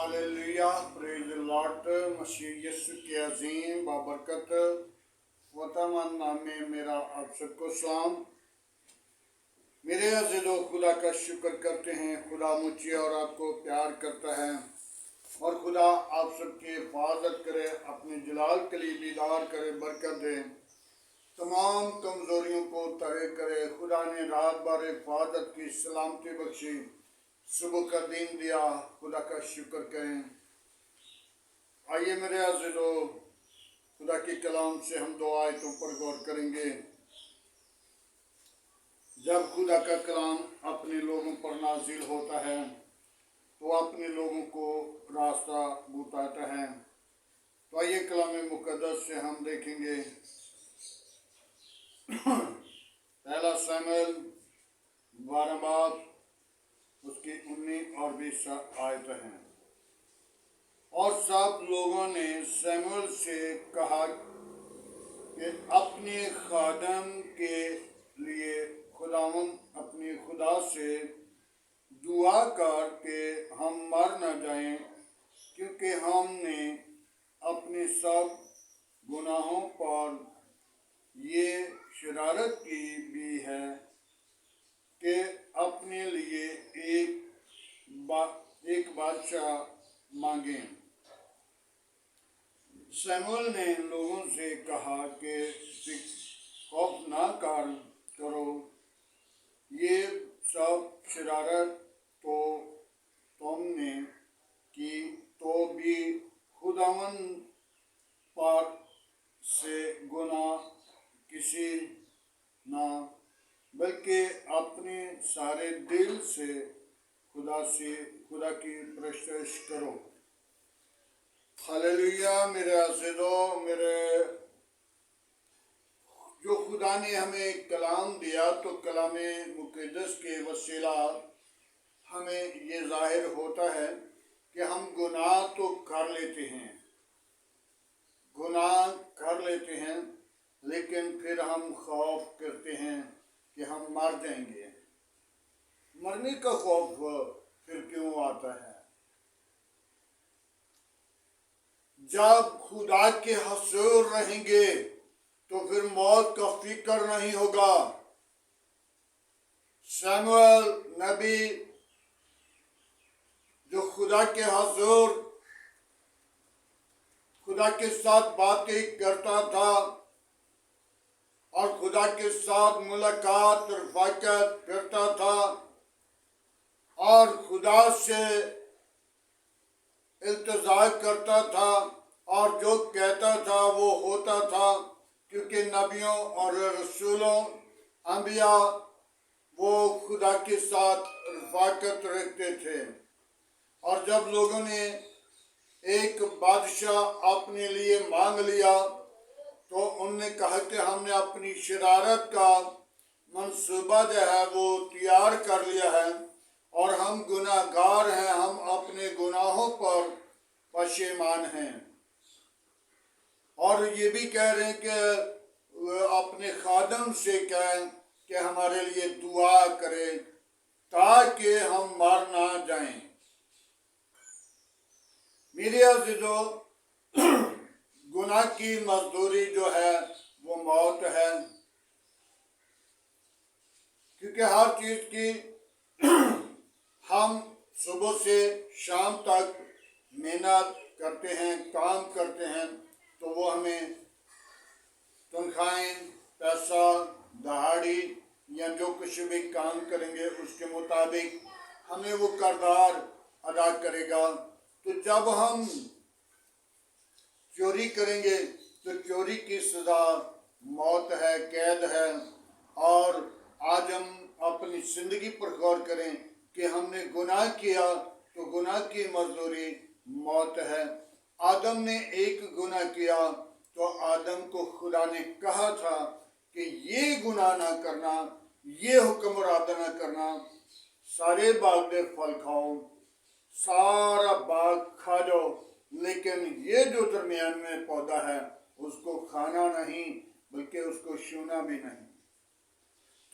Hallelujah, praise the lord. Masih Yeshu के अजीम बाबरकत वतमान नाम में मेरा आप सबको सलाम। मेरे अज़ीज़ो, खुदा का शुक्र करते हैं। खुदा मुझे और आपको प्यार करता है और खुदा आप सबकी हिफाजत करे, अपने जलाल के लिए दीदार करे, बरकत दे, तमाम कमज़ोरियों को तरे करे। खुदा ने रात भर हिफाजत की, सलामती बख्शी, सुबह का दिन दिया, खुदा का शुक्र करें। आइए मेरे अज़ीज़ो, खुदा के कलाम से हम दो आयतों पर गौर करेंगे। जब खुदा का कलाम अपने लोगों पर नाजिल होता है तो अपने लोगों को रास्ता बताता है। तो आइए कलाम मुकद्दस से हम देखेंगे पहला शमूएल 12 बाब उसकी 19 और 20 आयत हैं। और सब लोगों ने शमूएल से कहा कि अपने खादम के लिए खुदावंद अपने खुदा से दुआ कर के हम मर न जाएं, क्योंकि हमने अपने सब गुनाहों पर ये शरारत की भी है कि अपने लिए एक बादशाह मांगे। शमूएल ने लोगों से कहा कि खौफ ना करो, ये सब शरारत तो तुमने की तो भी खुदावंद पर से गुनाह किसी ना, बल्कि अपने सारे दिल से खुदा की प्रशंसा करो। हालेलुया। मेरे अज़ीज़ों, मेरे जो खुदा ने हमें कलाम दिया, तो कलाम मुक़द्दस के वसीला हमें ये ज़ाहिर होता है कि हम गुनाह तो कर लेते हैं, लेकिन फिर हम खौफ करते हैं कि हम मर जाएंगे। मरने का खौफ फिर क्यों आता है? जब खुदा के हुज़ूर रहेंगे तो फिर मौत का फिक्र नहीं होगा। शमूएल नबी जो खुदा के हुज़ूर खुदा के साथ बातें करता था और खुदा के साथ मुलाकात और वाक़त करता था और खुदा से इल्तिजा करता था और जो कहता था वो होता था, क्योंकि नबियों और रसूलों अंबिया वो खुदा के साथ रफ़ाकत रखते थे। और जब लोगों ने एक बादशाह अपने लिए मांग लिया तो उनने कहा कि हमने अपनी शरारत का मंसूबा जो है वो तैयार कर लिया है और हम गुनाहगार हैं, हम अपने गुनाहों पर पशेमान हैं। और ये भी कह रहे हैं कि अपने खादम से कहें कि हमारे लिए दुआ करें ताकि हम मर ना जाएं। मेरे अज़ीज़ों, गुनाह की मजदूरी जो है वो मौत है, क्योंकि हर चीज़ की हम सुबह से शाम तक मेहनत करते हैं, काम करते हैं, तो वो हमें तनख्वाहें, पैसा, दहाड़ी या जो कुछ भी काम करेंगे उसके मुताबिक हमें वो किरदार अदा करेगा। तो जब हम चोरी करेंगे तो चोरी की सज़ा मौत है, कैद है। और आज हम अपनी ज़िंदगी पर गौर करें कि हमने गुनाह किया तो गुनाह की मजदूरी मौत है। आदम ने एक गुनाह किया तो आदम को खुदा ने कहा था कि ये गुनाह ना करना, ये हुक्म इरादा ना करना, सारे बाग के फल खाओ, सारा बाग खा जाओ, लेकिन ये जो दरमियान में पौधा है उसको खाना नहीं, बल्कि उसको छूना भी नहीं।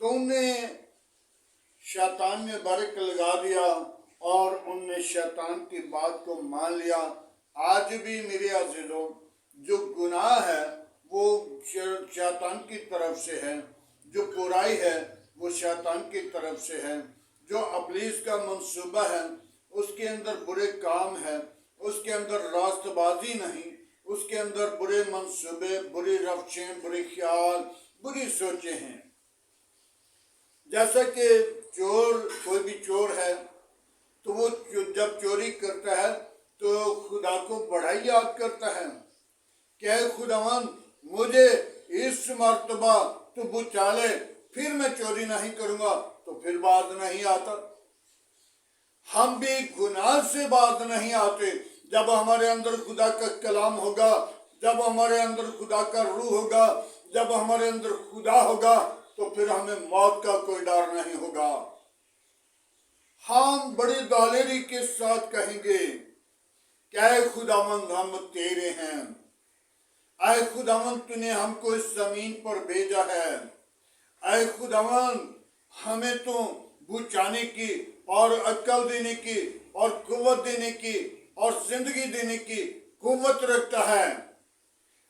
तो उन्हें शैतान ने बरक लगा दिया اور ان نے شیطان کی بات کو مان لیا۔ آج بھی میرے عزیزوں جو گناہ ہے وہ شیطان کی طرف سے ہے، جو برائی ہے وہ شیطان کی طرف سے ہے، جو ابلیس کا منصوبہ ہے اس کے اندر برے کام ہے، اس کے اندر راست بازی نہیں، اس کے اندر برے منصوبے، بری روشیں، برے خیال، بری سوچیں ہیں۔ جیسا کہ کوئی بھی چور ہے تو وہ جب چوری کرتا ہے تو خدا کو بڑا ہی یاد کرتا ہے کہ اے خداوند مجھے اس مرتبہ تو بچا لے، پھر میں چوری نہیں کروں گا، تو پھر باز نہیں آتا۔ ہم بھی گناہ سے باز نہیں آتے۔ جب ہمارے اندر خدا کا کلام ہوگا، جب ہمارے اندر خدا کا روح ہوگا، جب ہمارے اندر خدا ہوگا تو پھر ہمیں موت کا کوئی ڈر نہیں ہوگا۔ ہم بڑی دلیری کے ساتھ کہیں گے کہ اے خداوند ہم تیرے ہیں، اے خداوند تو نے ہم کو اس زمین پر بھیجا ہے، اے خداوند ہمیں تو بچانے کی اور عقل دینے کی اور قوت دینے کی اور زندگی دینے کی قوت رکھتا ہے،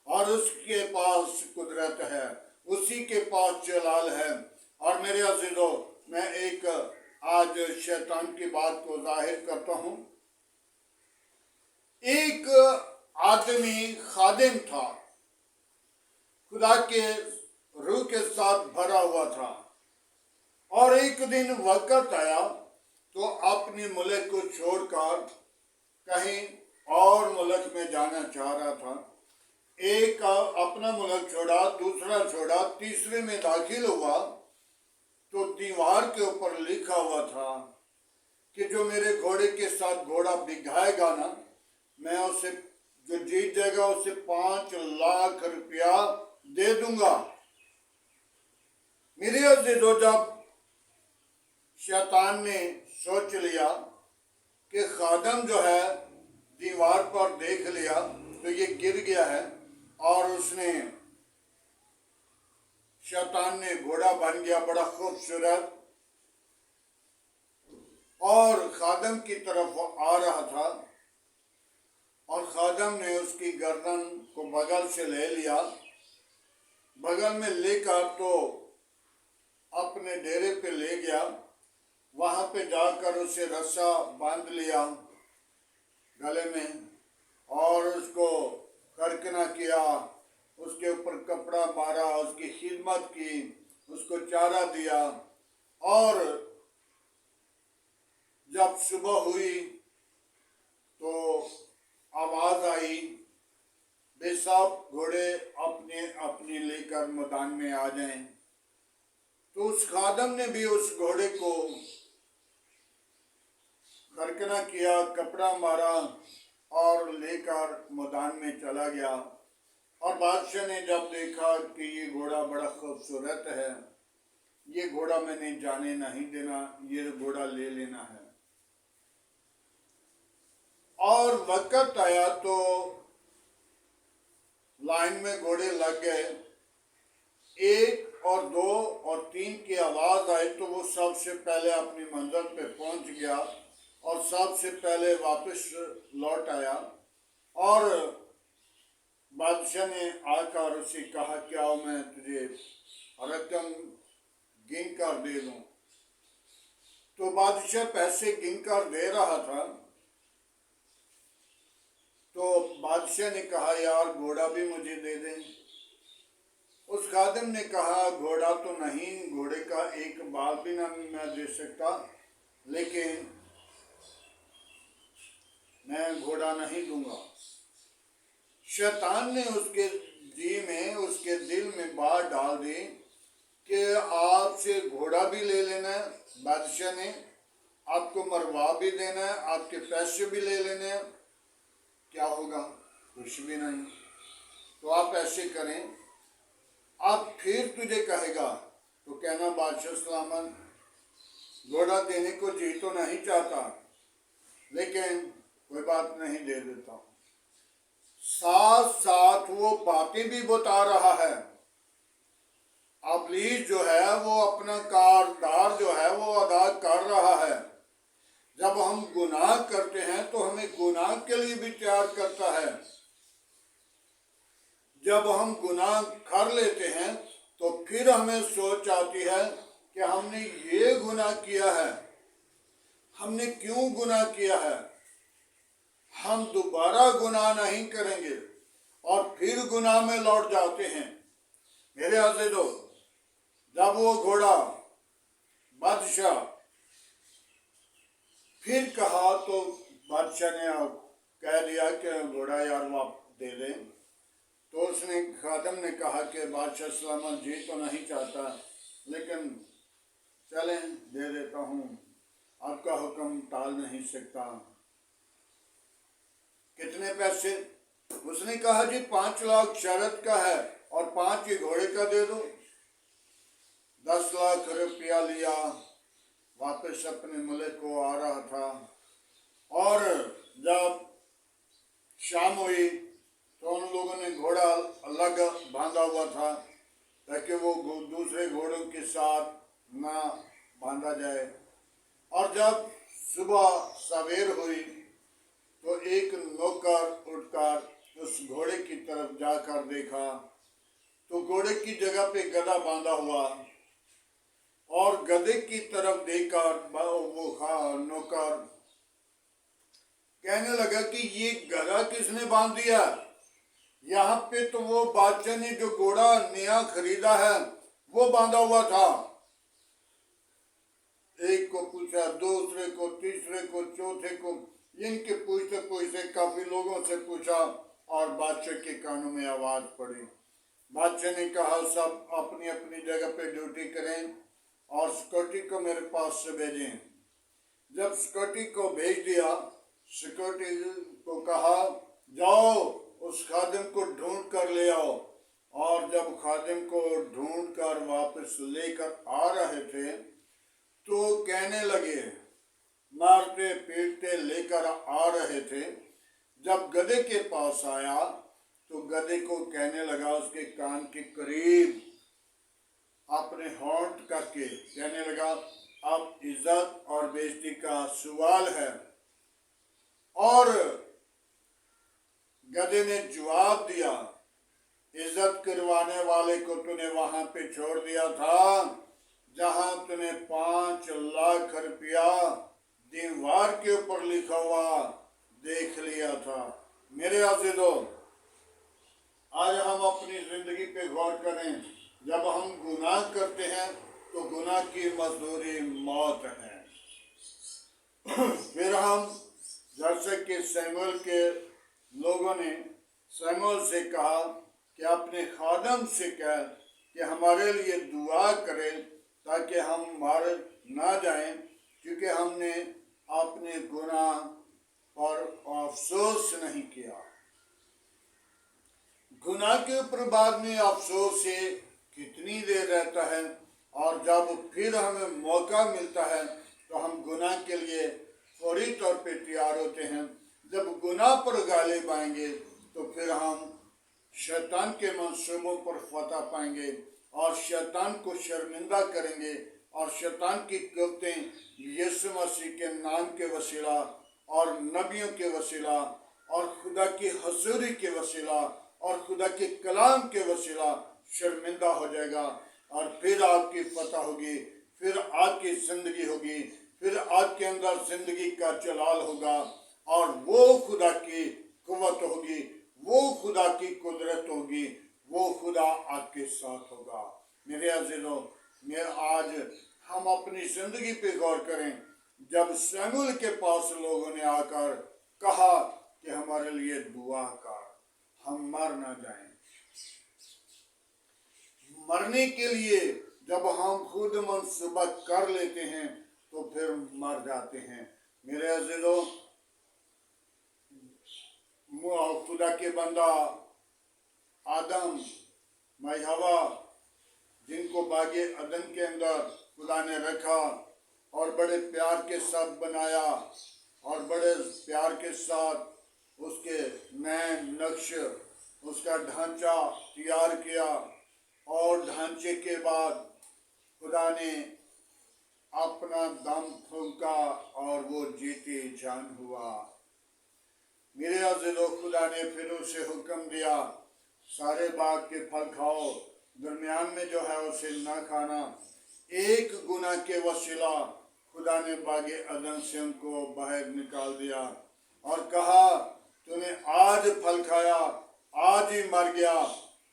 اور اس کے پاس قدرت ہے، اسی کے پاس جلال ہے۔ اور میرے عزیزوں میں ایک آج شیطان کی بات کو ظاہر کرتا ہوں۔ ایک آدمی خادم تھا، خدا کے روح کے ساتھ بھرا ہوا تھا، اور ایک دن وقت آیا تو اپنے ملک کو چھوڑ کر کہیں اور ملک میں جانا چاہ رہا تھا۔ ایک اپنا ملک چھوڑا، دوسرا چھوڑا، تیسرے میں داخل ہوا تو دیوار کے اوپر لکھا ہوا تھا کہ جو میرے گھوڑے کے ساتھ گھوڑا بھگائے گا نا، میں اسے جو جیت جائے گا اسے 5 لاکھ روپیہ دے دوں گا۔ میرے عزیزو جب شیطان نے سوچ لیا کہ خادم جو ہے دیوار پر دیکھ لیا تو یہ گر گیا ہے، اور اس نے شیطان نے گھوڑا بن گیا بڑا خوبصورت، اور خادم کی طرف آ رہا تھا، اور خادم نے اس کی گردن کو بغل سے لے لیا، بغل میں لے کر تو اپنے ڈیرے پہ لے گیا، وہاں پہ جا کر اسے رسا باندھ لیا گلے میں، اور اس کو کرکنا کیا، اس کے اوپر کپڑا مارا، اس کی خدمت کی، اس کو چارہ دیا، اور جب صبح ہوئی تو آواز آئی بے سب گھوڑے اپنے اپنے لے کر میدان میں آ جائیں۔ تو اس خادم نے بھی اس گھوڑے کو کرکنا کیا، کپڑا مارا، اور لے کر میدان میں چلا گیا۔ اور بادشاہ نے جب دیکھا کہ یہ گھوڑا بڑا خوبصورت ہے، یہ گھوڑا میں نے جانے نہیں دینا، یہ گھوڑا لے لینا ہے۔ اور وقت آیا تو لائن میں گھوڑے لگ گئے، 1 اور 2 اور 3 کی آواز آئی تو وہ سب سے پہلے اپنی منزل پہ پہنچ گیا اور سب سے پہلے واپس لوٹ آیا۔ اور بادشاہ نے آ کر اسے کہا کیا میں تجھے رقم گن کر دے دوں؟ تو بادشاہ پیسے گن کر دے رہا تھا، تو بادشاہ نے کہا یار گھوڑا بھی مجھے دے دیں۔ اس خادم نے کہا گھوڑا تو نہیں، گھوڑے کا ایک بال بھی نہ میں دے سکتا، لیکن میں گھوڑا نہیں دوں گا۔ شیطان نے اس کے جی میں، اس کے دل میں بات ڈال دی کہ آپ سے گھوڑا بھی لے لینا ہے، بادشاہ نے آپ کو مروا بھی دینا ہے، آپ کے پیسے بھی لے لینے ہیں، کیا ہوگا؟ کچھ بھی نہیں۔ تو آپ ایسے کریں، اب پھر تجھے کہے گا تو کہنا بادشاہ سلامت، گھوڑا دینے کو جی تو نہیں چاہتا، لیکن کوئی بات نہیں، دے دیتا ہوں۔ ساتھ ساتھ وہ باتیں بھی بتا رہا ہے۔ ابلیس جو ہے وہ اپنا کردار جو ہے وہ ادا کر رہا ہے۔ جب ہم तो हमें गुनाह के लिए भी तैयार करता है। जब हम गुनाह कर लेते हैं तो फिर हमें सोच आती है कि हमने ये गुनाह किया है, हमने क्यों गुनाह किया है। हम दोबारा गुनाह नहीं करेंगे और फिर गुनाह में लौट जाते हैं। मेरे अज़ीज़ों, जब वो घोड़ा बादशाह फिर कहा तो बादशाह ने कह दिया कि घोड़ा यार वापस दे दें। तो उसने खादम ने कहा कि बादशाह सलामत जी तो नहीं चाहता, लेकिन चलें दे देता हूँ, आपका हुक्म टाल नहीं सकता। कितने पैसे? उसने कहा जी 5 लाख शरत का है और 5 ही घोड़े का दे दो। 10 लाख रुपया लिया, वापस अपने मुल्क को आ रहा था। और जब शाम हुई तो उन लोगों ने घोड़ा अलग बांधा हुआ था ताकि वो दूसरे घोड़ों के साथ ना बांधा जाए। और जब सुबह सवेर हुई तो एक नौकर उठकर उस घोड़े की तरफ जाकर देखा तो घोड़े की जगह पे गधा बांधा हुआ, और गधे की तरफ देखकर वो नौकर कहने लगा कि ये गधा किसने बांध दिया? यहाँ पे तो वो बादशाह ने जो घोड़ा नया खरीदा है वो बांधा हुआ था। एक को पूछा, दूसरे को, तीसरे को, चौथे को, इनके पूछते पूछते काफी लोगों से पूछा और बादशाह के कानों में आवाज पड़ी। बादशाह ने कहा सब अपनी अपनी जगह पे ड्यूटी करें और सिक्योरिटी को मेरे पास से भेजें। जब सिक्योरिटी को भेज दिया, सिक्योरिटी को कहा जाओ उस खादिम को ढूंढ कर ले आओ। और जब खादिम को ढूंढ कर वापस लेकर आ रहे थे तो कहने लगे, मारते पीटते लेकर आ रहे थे। जब गधे के पास आया तो गधे को कहने लगा, उसके कान के करीब अपने होंठ करके कहने लगा, अब इज्जत और बेइज्जती का सवाल है। और गधे ने जवाब दिया, इज्जत करवाने वाले को तूने वहां पे छोड़ दिया था जहां तूने 5 लाख रुपया दीवार के ऊपर लिखा हुआ देख लिया था। मेरे अज़ीज़ों, आज हम अपनी जिंदगी पे गौर करें। जब हम गुनाह करते हैं तो गुनाह की मजदूरी मौत है। फिर हम जैसे कि शमूएल के लोगों ने शमूएल से कहा कि अपने खादम से कह कि हमारे लिए दुआ करें ताकि हम मारे ना जाएं, क्योंकि हमने अपने गुनाह पर अफसोस नहीं किया। गुनाह के ऊपर बाद में अफसोस से कितनी देर रहता है, और जब फिर हमें मौका मिलता है तो हम गुनाह के लिए फौरी तौर पे तैयार होते हैं। जब गुनाह पर गालिब आएंगे तो फिर हम शैतान के मंसूबों पर फतह पाएंगे और शैतान को शर्मिंदा करेंगे। और शैतान की कुव्वतें यीशु मसीह के नाम के वसीला और नबियों के वसीला और खुदा की हजूरी के वसीला और खुदा के कलाम के वसीला शर्मिंदा हो जाएगा। और फिर आपकी फतह होगी, फिर आपकी जिंदगी होगी, फिर आपके अंदर जिंदगी का जलाल होगा, और वो खुदा की कुव्वत होगी, वो खुदा की कुदरत होगी, वो खुदा आपके साथ होगा। मेरे अज़ीज़ों, मैं आज हम अपनी जिंदगी पे गौर करें। जब शमूएल के पास लोगों ने आकर कहा कि हमारे लिए दुआ कर, हम मर ना जाएं। मरने के लिए जब हम खुद मंसूबा कर लेते हैं तो फिर मर जाते हैं। मेरे अज़ीज़ों, खुदा के बंदा आदम, माई हवा, जिनको बागे अदन के अंदर खुदा ने रखा और बड़े प्यार के साथ बनाया और बड़े प्यार के साथ उसके नए नक्श, उसका ढांचा तैयार किया, और ढांचे के बाद खुदा ने अपना दम फूंका और वो जीते जान हुआ। मेरे अज़ीज़ो, खुदा ने फिर उसे हुक्म दिया, सारे बाग के फल खाओ, दरमियान में जो है उसे न खाना। एक गुनाह के वसीला खुदा ने बागे अदन से उनको बाहर निकाल दिया और कहा, तूने आज फल खाया, आज ही मर गया,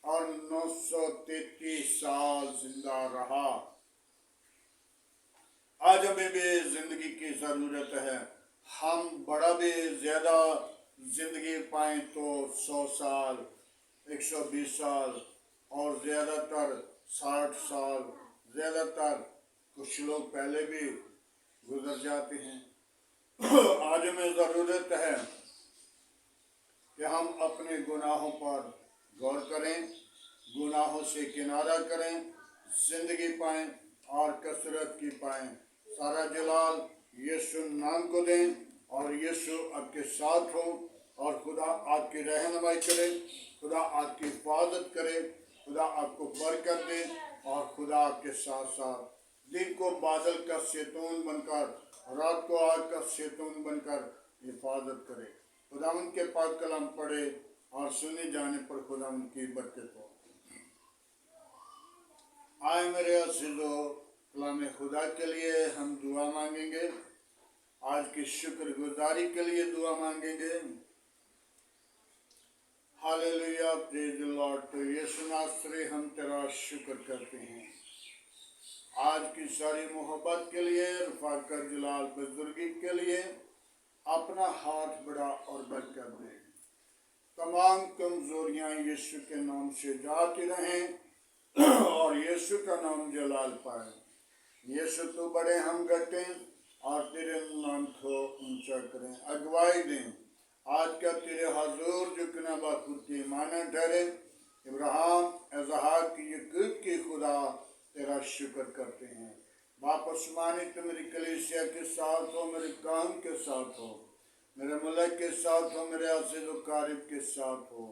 और 933 साल जिंदा रहा। आज हमें भी जिंदगी की जरूरत है। हम बड़ा भी ज्यादा जिंदगी पाएं तो 100 साल, 120 साल, और ज्यादातर 60 साल, ज्यादातर कुछ लोग पहले भी गुजर जाते हैं। आज हमें जरूरत है कि हम अपने गुनाहों पर गौर करें, गुनाहों से किनारा करें, जिंदगी पाएं और कसरत की पाएं। सारा जलाल यीशु नाम को दें और यीशु आपके साथ हो और खुदा आपकी रहनुमाई करे, खुदा आपकी हिफाजत करे, खुदा आपको बरकत दे और खुदा आपके साथ साथ दिन को बादल का शैतान बनकर, रात को आग का शैतान बनकर हिफाजत करे। खुदा उनके पाक कलाम पढ़े और सुने जाने पर खुदा उनकी बरकत हो। आए मेरे अज़ीज़ो, कलाम खुदा के लिए हम दुआ मांगेंगे। आज की शुक्रगुजारी के लिए दुआ मांगेंगे। Hallelujah, praise the Lord. तो यीशु नासरी, हम तेरा शुक्र करते हैं आज की सारी मोहब्बत के लिए, रफ़ाक़त जलाल बुजुर्गी के लिए। अपना हाथ बढ़ा और बरकत दे। तमाम कमजोरियां यीशु के नाम से जाती रहें और यीशु का नाम जलाल पाए। यीशु तो बड़े, हम घटे, और तेरे नाम को ऊंचा करें, अगुवाई दें। आज का तेरे हजूर झुकना बाखुदी माना ठहरे। इब्राहिम, इसहाक, याकूब की खुदा तेरा शुक्र करते हैं। बाप आसमानी, तो मेरी कलीसिया के साथ हो, मेरे काम के साथ हो, मेरे मुल्क के साथ हो, मेरे अज़ीज़ो कारिब के साथ हो।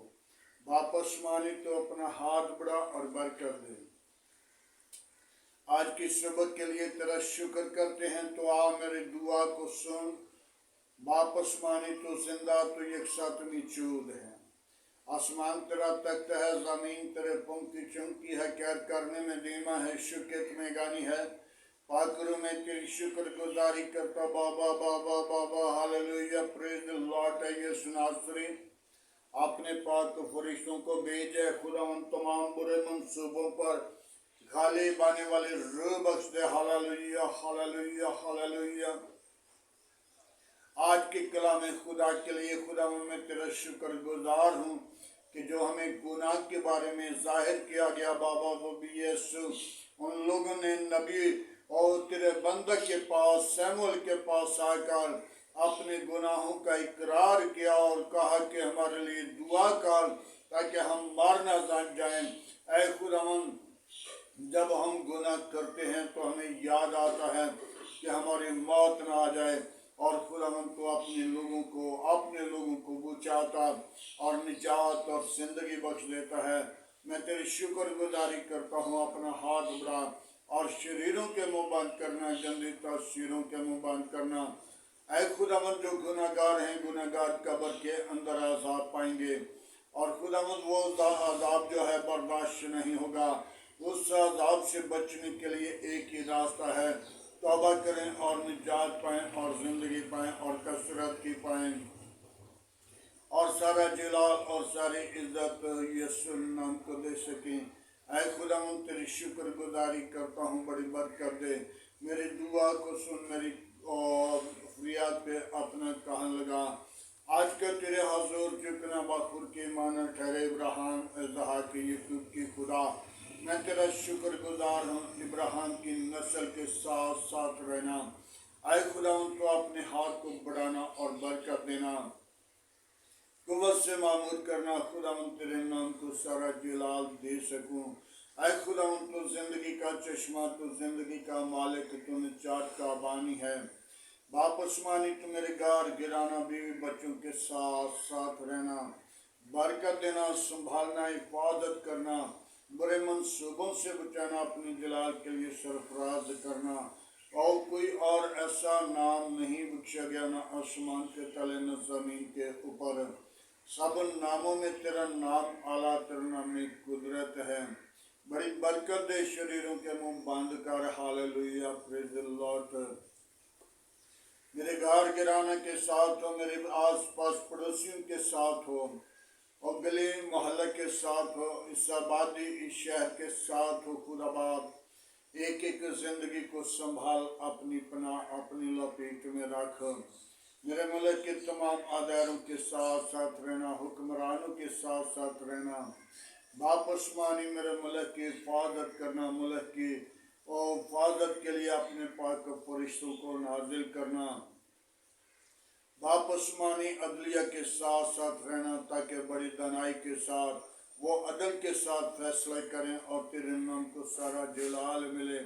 बाप आसमानी, तो अपना हाथ बढ़ा और बरकत दे। आज की सुबह के लिए तेरा शुक्र करते हैं। तो आ मेरी दुआ को सुन। बाप आसमानी, तो जिंदा, तो एक साथ मौजूद है। आसमान तेरा तख्त है, जमीन तेरे पंख की चौकी है, कैद करने में धीमा है, शुक्र में गानी है। पाकरू में तेरी शुक्र गुजारी करता, बाबा बाबा बाबा। Hallelujah, praise the lord. Yeshu नासरी, अपने पाक फरिश्तों को भेजे, खुदा उन तमाम बुरे मंसूबों पर खाली बाने वाले रूह बख्श दे। Hallelujah hallelujah hallelujah. आज के कलाम खुदा के लिए खुदा मैं तेरा शुक्र गुजार हूँ कि जो हमें गुनाह के बारे में जाहिर किया गया। बाबा वो भी यीशु, उन लोगों ने नबी और तेरे बंदक के पास, सैमुअल के पास आकर अपने गुनाहों का इकरार किया और कहा कि हमारे लिए दुआ कर ताकि हम मर न जाएं। ऐ खुदावन, जब हम गुनाह करते हैं तो हमें याद आता है कि हमारी मौत न आ जाए, और खुदावन तो अपने लोगों को बचाता और निजात और जिंदगी बख्श देता है। मैं तेरी शुक्र गुजारी करता हूँ। अपना हाथ बढ़ा और शरीरों के मुंह बंद करना, गंदी तस्वीरों के मुंह बंद करना। ऐ खुदावन, जो गुनाहगार हैं, गुनाहगार कब्र के अंदर अज़ाब पाएंगे, और खुदावन वो अज़ाब जो है बर्दाश्त नहीं होगा। उस अज़ाब से बचने के लिए एक ही रास्ता है, तौबा करें और निजात पाएं और जिंदगी पाएं और कसरत की पाएं, और सारा जलाल और सारी इज्जत यीशु नाम को दे सकें। ऐ खुदावन, तेरी शुक्र गुजारी करता हूँ, बड़ी बरकत दे। मेरी दुआ को सुन, मेरी फरियाद पे अपना कहन लगा। आज का तेरे हजूर झुकना बाखुर के माना ठहरे। इब्राहिम, इसहाक, याकूब की खुदा, मैं तेरा शुक्र गुजार हूँ। इब्राहिम की नस्ल के साथ साथ रहना। ऐ खुदावन, तो अपने हाथ को बढ़ाना और बरकत देना, कुव्वत से मामूर करना। खुदावन, तेरे नाम को सारा जलाल दे सकूं। ऐ खुदावन, तो जिंदगी का चश्मा, तो जिंदगी का मालिक, तो निजात का बानी है। बाप आसमानी, तो मेरे गार गिराना, बीवी बच्चों के साथ साथ रहना, बरकत देना, संभालना, हिफाजत करना, बुरे मंसूबों से बचाना, अपने जलाल के लिए सरफराज करना। और कोई और ऐसा नाम नहीं बख्शा गया, न आसमान के तले न जमीन के ऊपर, सब नामों में तेरा नाम आला, तेरा नाम में कुदरत है। बड़ी बरकत दे शरीरों के मुंह बंद कर। Hallelujah, praise the Lord. मेरे घर गिराने के साथ हो, मेरे आस पास पड़ोसियों के साथ हो, और गली मोहल्ले के साथ हो, इस आबादी इस शहर के साथ हो। खुदाबाद एक एक जिंदगी को संभाल, अपनी पनाह अपनी लपेट में रख। मेरे मुल्क के तमाम आदारों के साथ साथ रहना, हुक्मरानों के साथ साथ रहना। वापस मानी मेरे मुल्क की हिफाजत करना, मुल्क की और हिफाजत के लिए अपने पाक फरिश्तों को नाजिल करना। वापस मानी अदलिया के साथ साथ रहना, ताकि बड़ी दनाई के साथ वो अदल के साथ फैसला करें और तेरे नाम को सारा जलाल मिले।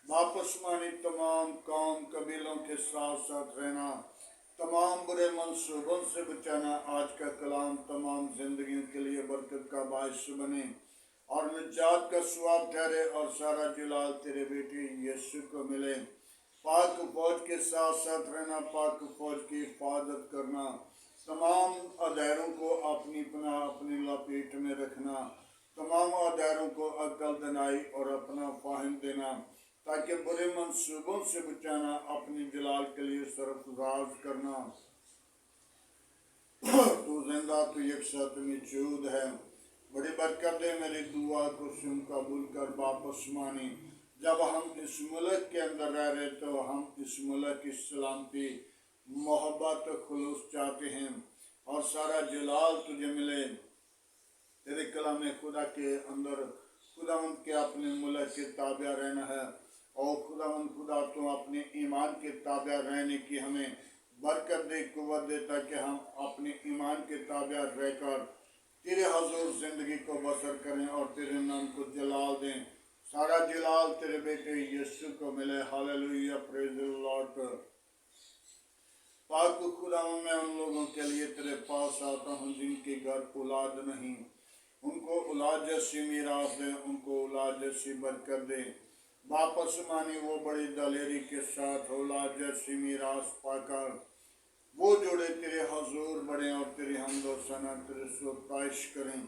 वापस मानी तमाम कौम कबीलों के साथ साथ रहना, तमाम बुरे मंसूबों से बचाना। आज का कलाम तमाम जिंदगियों के लिए बरकत का बायस बने और निजात का स्वाब ठहरे, और सारा जलाल तेरे बेटे यीशु को मिले। पाक फौज के साथ साथ रहना, पाक फौज की हिफाजत करना, तमाम अदारों को अपनी पनाह अपनी लपेट में रखना, तमाम अदारों को अकल दनाई और अपना फाहिम देना, ताकि बुरे मंसूबों से बचाना, अपनी जलाल के लिए सरफराज करना। तू जिंदा, तू यकसत मौजूद है। बड़ी बरकत दे, मेरी दुआ को सुन कबूल कर। वापस मानी जब हम इस मुल्क के अंदर रह रहे, तो हम इस मुल्क की सलामती मोहब्बत खुलूस चाहते हैं, और सारा जलाल तुझे मिले। तेरे कलाम खुदा के अंदर खुदावंद के अपने मुल्क के ताबिया रहना है, और खुदावंद खुदा तो अपने ईमान के ताबिया रहने की हमें बरकत दे, कुव्वत दे, ताकि हम अपने ईमान के ताबिया रहकर तेरे हजूर जिंदगी को बसर करें और तेरे नाम को जलाल दें। सारा जलाल तेरे बेटे यीशु को मिले। Hallelujah, praise the Lord. पाक खुदा, मैं उन लोगों के लिए तेरे पास आता हूँ जिनके घर औलाद नहीं, उनको औलाद जैसी मीरास दे, उनको औलाद जैसी बरकत दे। वापस मानी वो बड़ी दलेरी के साथ औलाद जैसी मीरास पाकर वो जोड़े तेरे हजूर बढ़े, और तेरी हमदो सना तेरे सुताइश करें,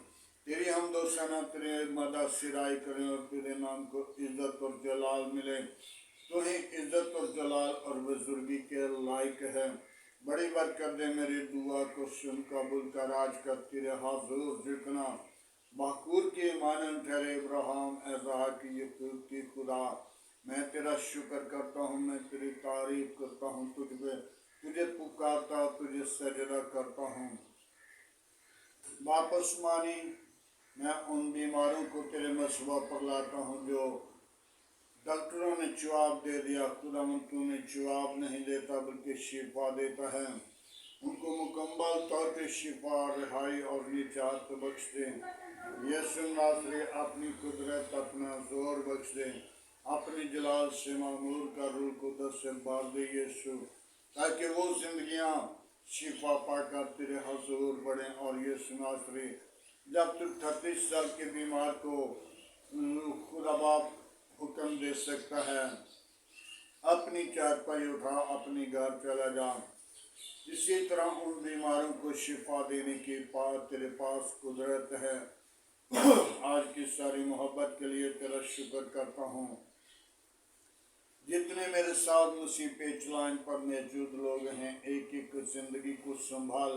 तेरी हमदो सना तेरे मदद सिराई करें, और तेरे नाम को इज्जत और जलाल मिले। तो ही इज्जत और जलाल और बुजुर्गी के लायक है। बड़ी बरकत दे, मेरी दुआ को सुन कबूल कर। आज का तेरे हजूर झुकना बखूर के मानन ठहरे। इब्राहिम इसहाक याकूब की खुदा, मैं तेरा शुक्र करता हूँ, मैं तेरी तारीफ करता हूँ, तुझे पुकारता, तुझे सजदा करता हूँ। वापस मानी मैं उन बीमारों को तेरे मसबा पर लाता हूँ जो डॉक्टरों ने जवाब दे दिया, खुदावंद तूने जवाब नहीं देता बल्कि शिफा देता है। उनको मुकम्मल तौर पर शिफा, रिहाई और निजात बख्श दे। यीशु नासरी अपनी कुदरत अपना जोर बख्श दे, अपनी जलाल से मामूर का रूह कुदस से भर दे यीशु, ताकि वो जिंदगियां शिफा पाकर तेरे हजूर बढ़े। और यीशु नासरी, जब तक 38 साल के बीमार को खुदा बाप हुक्म दे सकता है, अपनी चारपाई उठा अपनी घर चला जा, इसी तरह उन बीमारों को शिफा देने की तेरे पास कुदरत है। आज की सारी मोहब्बत के लिए तेरा शुक्र करता हूँ। जितने मेरे साथ मसीह पेज लाइन पर मौजूद लोग हैं, एक एक जिंदगी को संभाल,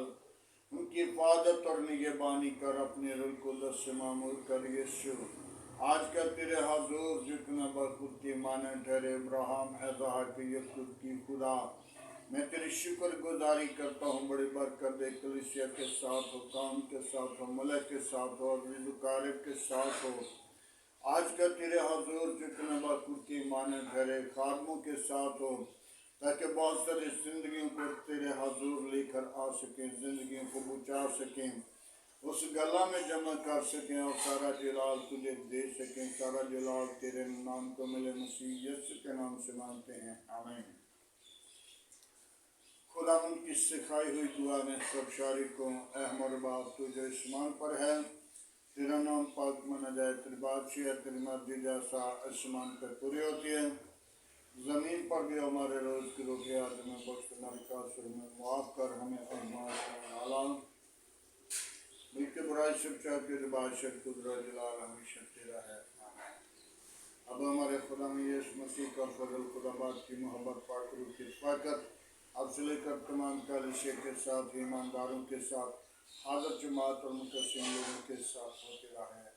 उनकी इबादत और निगहबानी कर, अपने रूह को दस से मामूर कर। यीशु, आज का तेरे हजूर जितना बखुद की माने ठहरे। इब्राहिम इसहाक याकूब की खुदा, मैं तेरी शुक्र गुजारी करता हूँ। बड़ी बरकत दे, कलीसिया के साथ हो, काम के साथ हो, मुल्क के साथ हो, और के साथ हो। आज का तेरे हजूर जितने बखुद की माने ठहरे, खादमों के साथ हो, ताकि बहुत सारी जिंदगियों को तेरे हजूर लेकर आ सकें, जिंदगियों को बचा सकें, उस गला में जमा कर सकें, और सारा जलाल तुझे दे सकें। सारा जलाल तेरे नाम को मिले। मसीह यीशु के नाम से मांगते हैं, आमीन। खुदावंद की सिखाई हुई दुआ में सब शारिकों अहमद बाप तू जो आसमान पर है, तेरा नाम पाक माना जाए, तेरी बादशाह तेरी मर्जी जैसा आसमान पर पूरी होती है, زمین پر بھی ہمارے روز کی روٹی آج ہمیں بخش، ہماری قاصر میں معاف کر، ہمیں آزمائش میں حلال بلکہ برائی سے بچا کے بادشاہ قدرت جلال ہمیشہ تیرا ہے۔ اب ہمارے خدا میں یسوع مسیح کا فضل، خدا باپ کی محبت، پاک روح کی طاقت اب سے لے کر تمام کلیسیا کے ساتھ، ایمانداروں کے ساتھ، حاضر جماعت اور مقدسین لوگوں کے ساتھ ہوتے رہے۔